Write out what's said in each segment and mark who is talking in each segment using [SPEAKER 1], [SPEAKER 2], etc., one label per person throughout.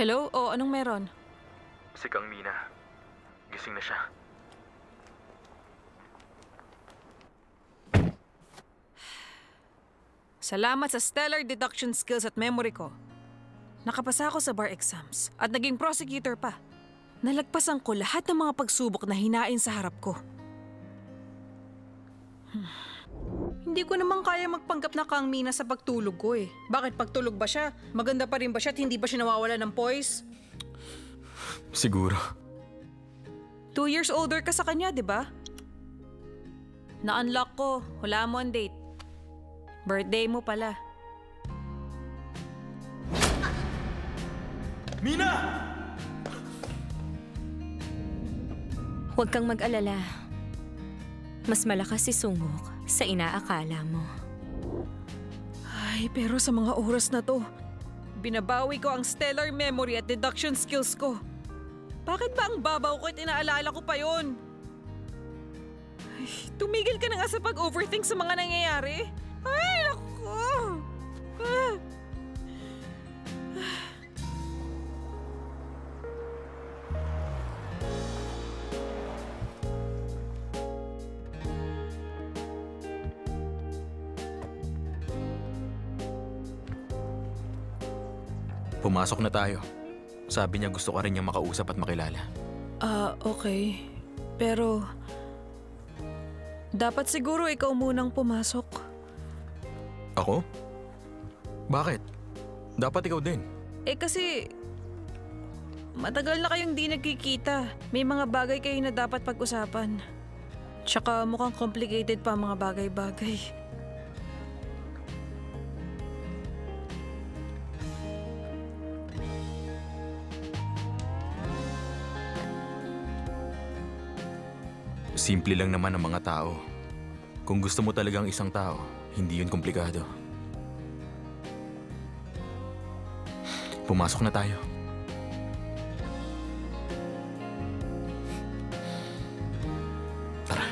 [SPEAKER 1] Hello? O, anong meron?
[SPEAKER 2] Si Kang Mina. Gising na siya.
[SPEAKER 1] Salamat sa stellar deduction skills at memory ko. Nakapasa ako sa bar exams at naging prosecutor pa. Nalagpasan ko lahat ng mga pagsubok na hinain sa harap ko. Hindi ko naman kaya magpanggap na Kang Mina sa pagtulog ko eh. Bakit pagtulog ba siya? Maganda pa rin ba siya at hindi ba siya nawawala ng poise?
[SPEAKER 2] Siguro.
[SPEAKER 1] 2 years older ka sa kanya, di ba? Na-unlock ko. Wala mo ang date. Birthday mo pala.
[SPEAKER 2] Mina!
[SPEAKER 3] Huwag kang mag-alala. Mas malakas si Sungwook sa inaakala mo.
[SPEAKER 1] Ay, pero sa mga oras na to, binabawi ko ang stellar memory at deduction skills ko. Bakit ba ang babaw ko at inaalala ko pa yon? Ay, tumigil ka na nga sa pag-overthink sa mga nangyayari. Ay, naku! Ah.
[SPEAKER 2] Pumasok na tayo. Sabi niya gusto ka rin niyang makausap at makilala.
[SPEAKER 1] Okay. Pero, dapat siguro ikaw munang pumasok.
[SPEAKER 2] Ako? Bakit? Dapat ikaw din.
[SPEAKER 1] Kasi, matagal na kayong di nagkikita. May mga bagay kayo na dapat pag-usapan. Tsaka mukhang complicated pa ang mga bagay-bagay.
[SPEAKER 2] Simple lang naman ang mga tao. Kung gusto mo talagang isang tao, hindi yun komplikado. Pumasok na tayo. Tara.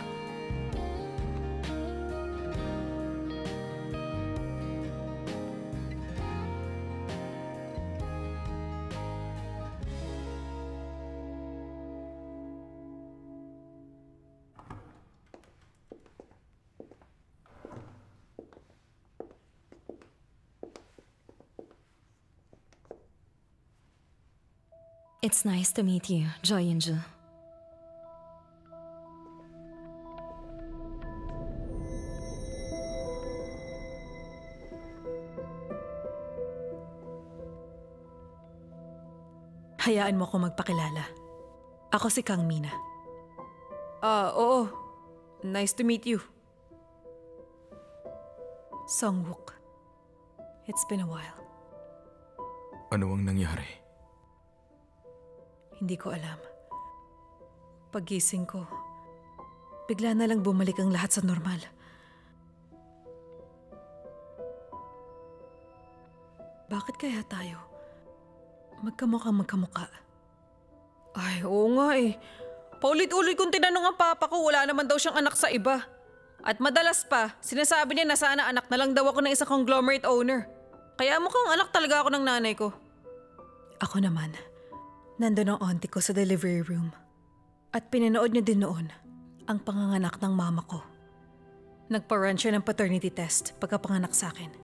[SPEAKER 3] It's nice to meet you, Joy Inju.
[SPEAKER 1] Hayaan mo ako magpakilala. Ako si Kang Mina. Oo. Nice to meet you. Sungwook. It's been a while.
[SPEAKER 2] Ano ang nangyari?
[SPEAKER 1] Hindi ko alam. Pagising ko, bigla na lang bumalik ang lahat sa normal. Bakit kaya tayo magkamukha? Ay, oo nga eh. Paulit-ulit kong tinanong ang papa ko, wala naman daw siyang anak sa iba. At madalas pa, sinasabi niya na sana anak na lang daw ako ng isang conglomerate owner. Kaya mukhang anak talaga ako ng nanay ko. Ako naman, nandun ang auntie ko sa delivery room. At pinanood niya din noon ang panganganak ng mama ko. Nagpa-run siya ng paternity test pagkapanganak sa akin.